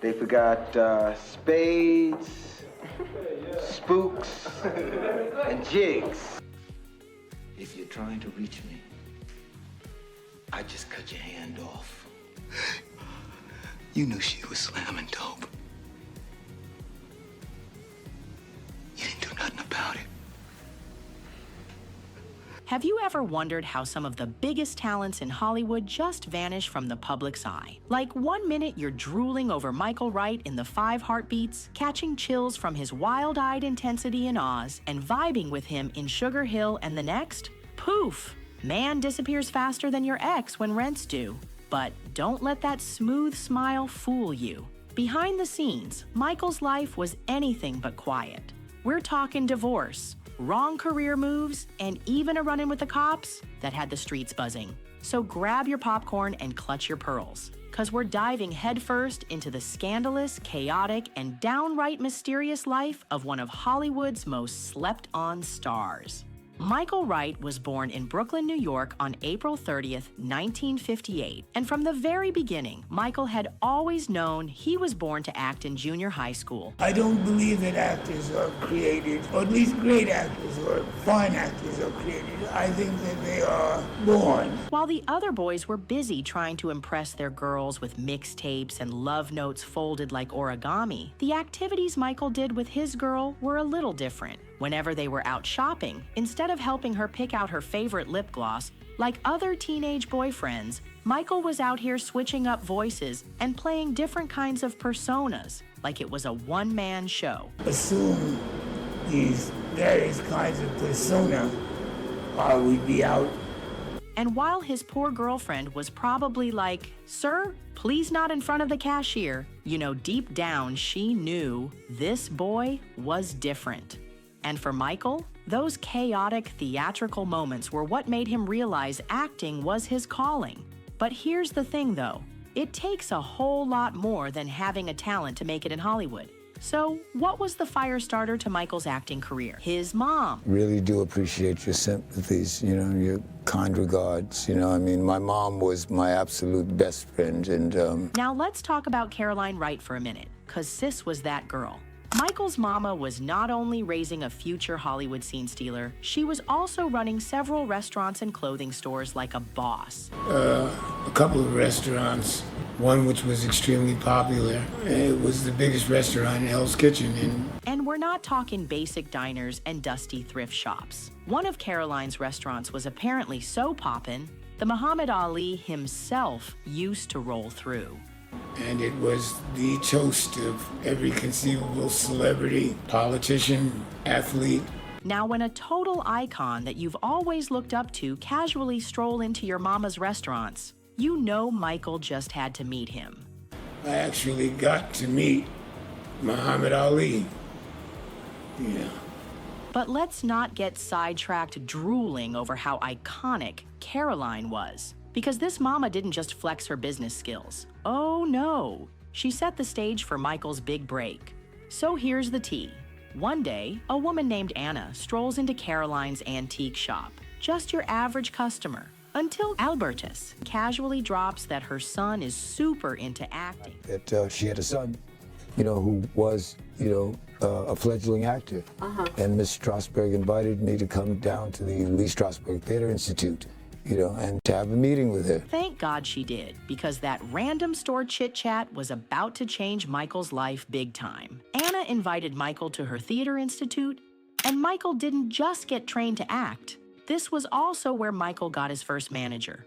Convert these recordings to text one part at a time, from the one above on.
They forgot spades, spooks, and jigs. If you're trying to reach me, I just cut your hand off. You knew she was slamming dope. You didn't do nothing about it. Have you ever wondered how some of the biggest talents in Hollywood just vanish from the public's eye? Like 1 minute you're drooling over Michael Wright in The Five Heartbeats, catching chills from his wild-eyed intensity in Oz, and vibing with him in Sugar Hill, and the next, poof, man disappears faster than your ex when rent's due. But don't let that smooth smile fool you. Behind the scenes, Michael's life was anything but quiet. We're talking divorce, wrong career moves, and even a run-in with the cops that had the streets buzzing. So grab your popcorn and clutch your pearls, because we're diving headfirst into the scandalous, chaotic, and downright mysterious life of one of Hollywood's most slept-on stars. Michael Wright was born in Brooklyn, New York on April 30th, 1958. And from the very beginning, Michael had always known he was born to act in junior high school. I don't believe that actors are created, or at least great actors or fine actors are created. I think that they are born. While the other boys were busy trying to impress their girls with mixtapes and love notes folded like origami, the activities Michael did with his girl were a little different. Whenever they were out shopping, instead of helping her pick out her favorite lip gloss, like other teenage boyfriends, Michael was out here switching up voices and playing different kinds of personas, like it was a one-man show. Assume these various kinds of persona while we'd be out. And while his poor girlfriend was probably like, "Sir, please not in front of the cashier," you know, deep down she knew this boy was different. And for Michael, those chaotic, theatrical moments were what made him realize acting was his calling. But here's the thing, though. It takes a whole lot more than having a talent to make it in Hollywood. So what was the fire starter to Michael's acting career? His mom. Really do appreciate your sympathies, you know, your kind regards. You know, I mean, my mom was my absolute best friend. And Now let's talk about Caroline Wright for a minute, because sis was that girl. Michael's mama was not only raising a future Hollywood scene stealer, she was also running several restaurants and clothing stores like a boss. A couple of restaurants, one which was extremely popular. It was the biggest restaurant in Hell's Kitchen. And we're not talking basic diners and dusty thrift shops. One of Caroline's restaurants was apparently so poppin', the Muhammad Ali himself used to roll through. And it was the toast of every conceivable celebrity, politician, athlete. Now, when a total icon that you've always looked up to casually stroll into your mama's restaurants, you know Michael just had to meet him. I actually got to meet Muhammad Ali. Yeah. But let's not get sidetracked drooling over how iconic Caroline was. Because this mama didn't just flex her business skills. Oh no, she set the stage for Michael's big break. So here's the tea. One day, a woman named Anna strolls into Caroline's antique shop. Just your average customer. Until Albertus casually drops that her son is super into acting. that she had a son, you know, who was, you know, a fledgling actor. And Miss Strasberg invited me to come down to the Lee Strasberg Theater Institute, you know, and to have a meeting with her. Thank God she did, because that random store chit-chat was about to change Michael's life big time. Anna invited Michael to her theater institute, and Michael didn't just get trained to act. This was also where Michael got his first manager.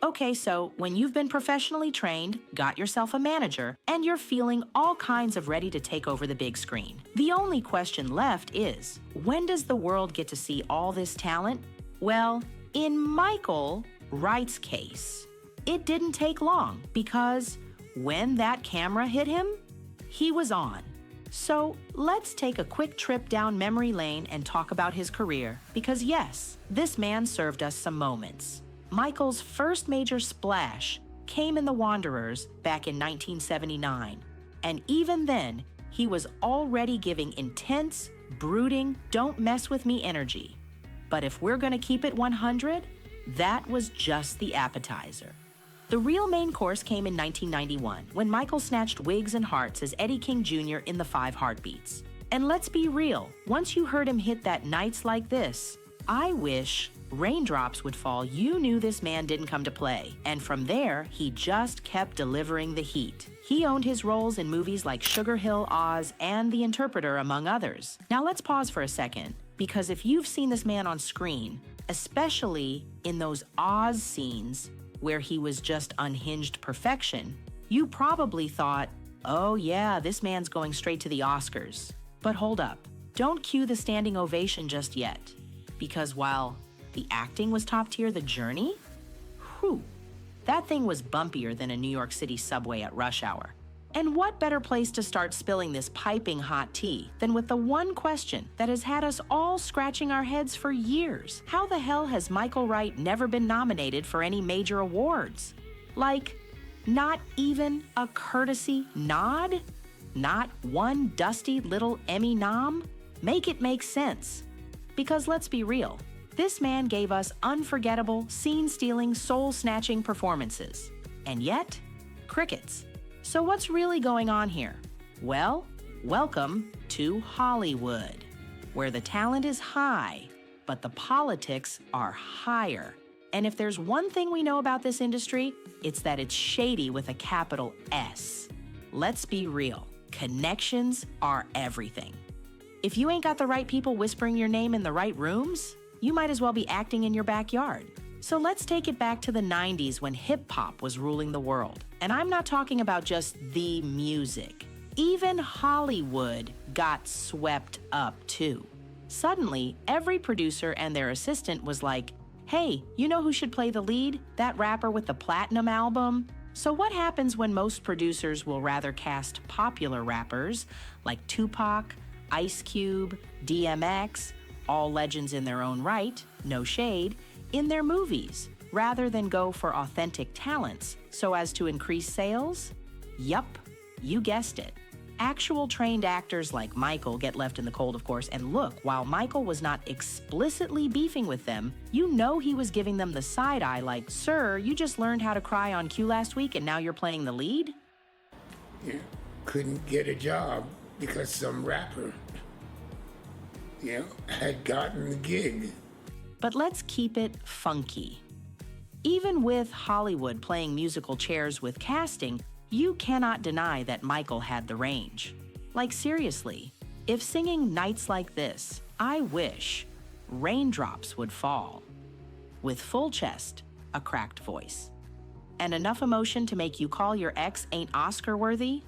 Okay, so when you've been professionally trained, got yourself a manager, and you're feeling all kinds of ready to take over the big screen, the only question left is, when does the world get to see all this talent? Well, in Michael Wright's case, it didn't take long, because when that camera hit him, he was on. So let's take a quick trip down memory lane and talk about his career, because yes, this man served us some moments. Michael's first major splash came in The Wanderers back in 1979, and even then, he was already giving intense, brooding, don't mess with me energy. But if we're gonna keep it 100, that was just the appetizer. The real main course came in 1991 when Michael snatched wigs and hearts as Eddie King Jr. in The Five Heartbeats. And let's be real, once you heard him hit that Nights Like This, I wish raindrops would fall, you knew this man didn't come to play. And from there, he just kept delivering the heat. He owned his roles in movies like Sugar Hill, Oz, and The Interpreter, among others. Now let's pause for a second, because if you've seen this man on screen, especially in those Oz scenes where he was just unhinged perfection, you probably thought, oh yeah, this man's going straight to the Oscars. But hold up, don't cue the standing ovation just yet, because while the acting was top tier, the journey? Whew, that thing was bumpier than a New York City subway at rush hour. And what better place to start spilling this piping hot tea than with the one question that has had us all scratching our heads for years? How the hell has Michael Wright never been nominated for any major awards? Like, not even a courtesy nod? Not one dusty little Emmy nom? Make it make sense. Because let's be real, this man gave us unforgettable, scene-stealing, soul-snatching performances. And yet, crickets. So what's really going on here? Well, welcome to Hollywood, where the talent is high, but the politics are higher. And if there's one thing we know about this industry, it's that it's shady with a capital S. Let's be real, connections are everything. If you ain't got the right people whispering your name in the right rooms, you might as well be acting in your backyard. So let's take it back to the 90s when hip-hop was ruling the world. And I'm not talking about just the music. Even Hollywood got swept up too. Suddenly, every producer and their assistant was like, hey, you know who should play the lead? That rapper with the platinum album? So what happens when most producers will rather cast popular rappers like Tupac, Ice Cube, DMX, all legends in their own right, no shade, in their movies, rather than go for authentic talents so as to increase sales? Yup, you guessed it. Actual trained actors like Michael get left in the cold, of course, and look, while Michael was not explicitly beefing with them, you know he was giving them the side eye like, sir, you just learned how to cry on cue last week and now you're playing the lead? You couldn't get a job because some rapper, had gotten the gig. But let's keep it funky. Even with Hollywood playing musical chairs with casting, you cannot deny that Michael had the range. Like seriously, if singing Nights Like This, I wish raindrops would fall, with full chest, a cracked voice, and enough emotion to make you call your ex ain't Oscar worthy,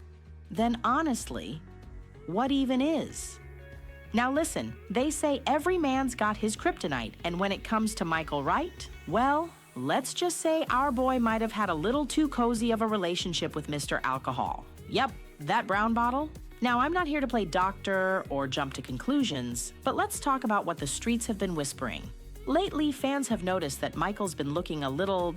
then honestly, what even is? Now listen, they say every man's got his kryptonite, and when it comes to Michael Wright, well, let's just say our boy might have had a little too cozy of a relationship with Mr. Alcohol. Yep, that brown bottle. Now, I'm not here to play doctor or jump to conclusions, but let's talk about what the streets have been whispering. Lately, fans have noticed that Michael's been looking a little,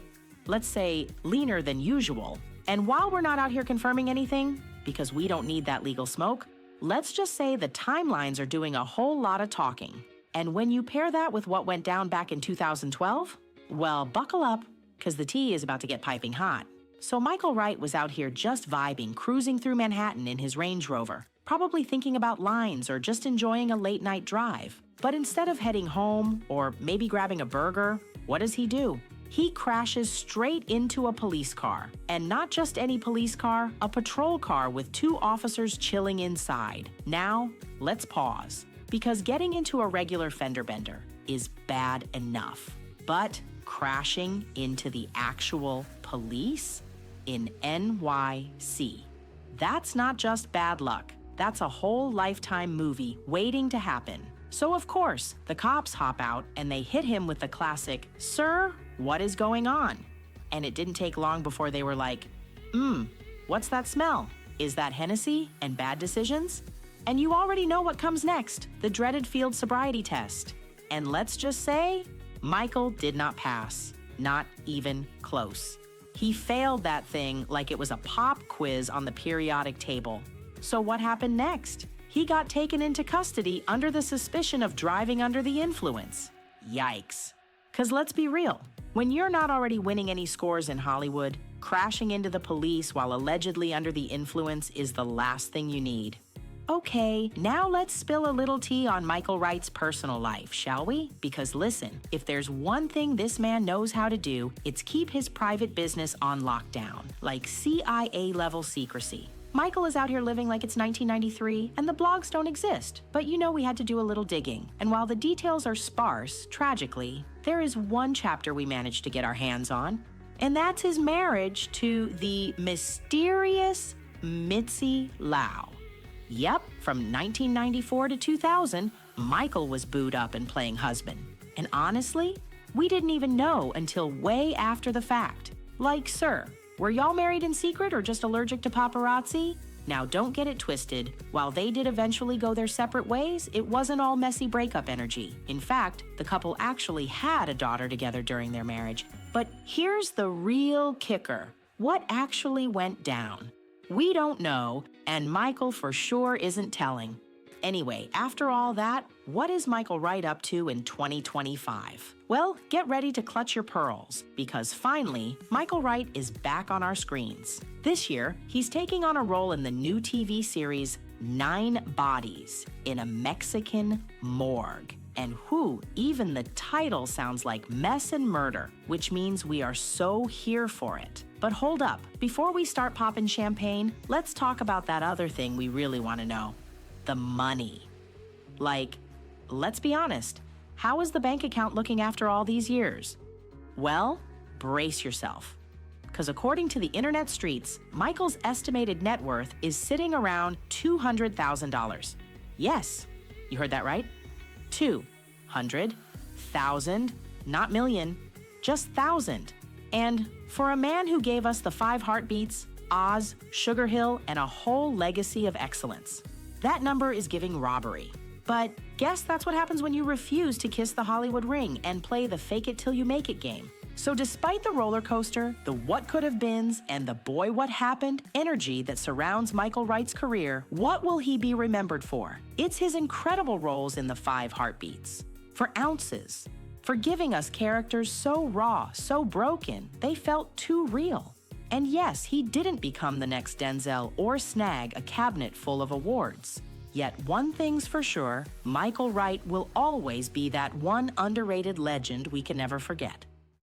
let's say, leaner than usual. And while we're not out here confirming anything, because we don't need that legal smoke, let's just say the timelines are doing a whole lot of talking. And when you pair that with what went down back in 2012, well, buckle up, because the tea is about to get piping hot. So Michael Wright was out here just vibing, cruising through Manhattan in his Range Rover, probably thinking about lines or just enjoying a late-night drive. But instead of heading home or maybe grabbing a burger, what does he do? He crashes straight into a police car. And not just any police car, a patrol car with 2 officers chilling inside. Now, let's pause, because getting into a regular fender bender is bad enough. But crashing into the actual police in NYC. That's not just bad luck. That's a whole lifetime movie waiting to happen. So of course, the cops hop out and they hit him with the classic, "Sir, what is going on?" And it didn't take long before they were like, what's that smell? Is that Hennessy and bad decisions? And you already know what comes next, the dreaded field sobriety test. And let's just say, Michael did not pass, not even close. He failed that thing like it was a pop quiz on the periodic table. So what happened next? He got taken into custody under the suspicion of driving under the influence. Yikes. 'Cause let's be real, when you're not already winning any scores in Hollywood, crashing into the police while allegedly under the influence is the last thing you need. Okay, now let's spill a little tea on Michael Wright's personal life, shall we? Because listen, if there's one thing this man knows how to do, it's keep his private business on lockdown, like CIA-level secrecy. Michael is out here living like it's 1993, and the blogs don't exist. But you know we had to do a little digging. And while the details are sparse, tragically, there is one chapter we managed to get our hands on, and that's his marriage to the mysterious Mitzi Lau. Yep, from 1994 to 2000, Michael was booed up and playing husband. And honestly, we didn't even know until way after the fact. Like, sir, were y'all married in secret or just allergic to paparazzi? Now, don't get it twisted. While they did eventually go their separate ways, it wasn't all messy breakup energy. In fact, the couple actually had a daughter together during their marriage. But here's the real kicker. What actually went down? We don't know, and Michael for sure isn't telling. Anyway, after all that, what is Michael Wright up to in 2025? Well, get ready to clutch your pearls, because finally, Michael Wright is back on our screens. This year, he's taking on a role in the new TV series 9 Bodies in a Mexican morgue. And even the title sounds like mess and murder, which means we are so here for it. But hold up, before we start popping champagne, let's talk about that other thing we really want to know. The money. Like, let's be honest, how is the bank account looking after all these years? Well, brace yourself. Because according to the internet streets, Michael's estimated net worth is sitting around $200,000. Yes, you heard that right? 200,000, not million, just thousand. And for a man who gave us the 5 Heartbeats, Oz, Sugar Hill, and a whole legacy of excellence, that number is giving robbery. But guess that's what happens when you refuse to kiss the Hollywood ring and play the fake it till you make it game. So despite the roller coaster, the what could have beens, and the boy what happened energy that surrounds Michael Wright's career, what will he be remembered for? It's his incredible roles in the 5 Heartbeats. For ounces. For giving us characters so raw, so broken, they felt too real. And yes, he didn't become the next Denzel or snag a cabinet full of awards. Yet one thing's for sure, Michael Wright will always be that one underrated legend we can never forget.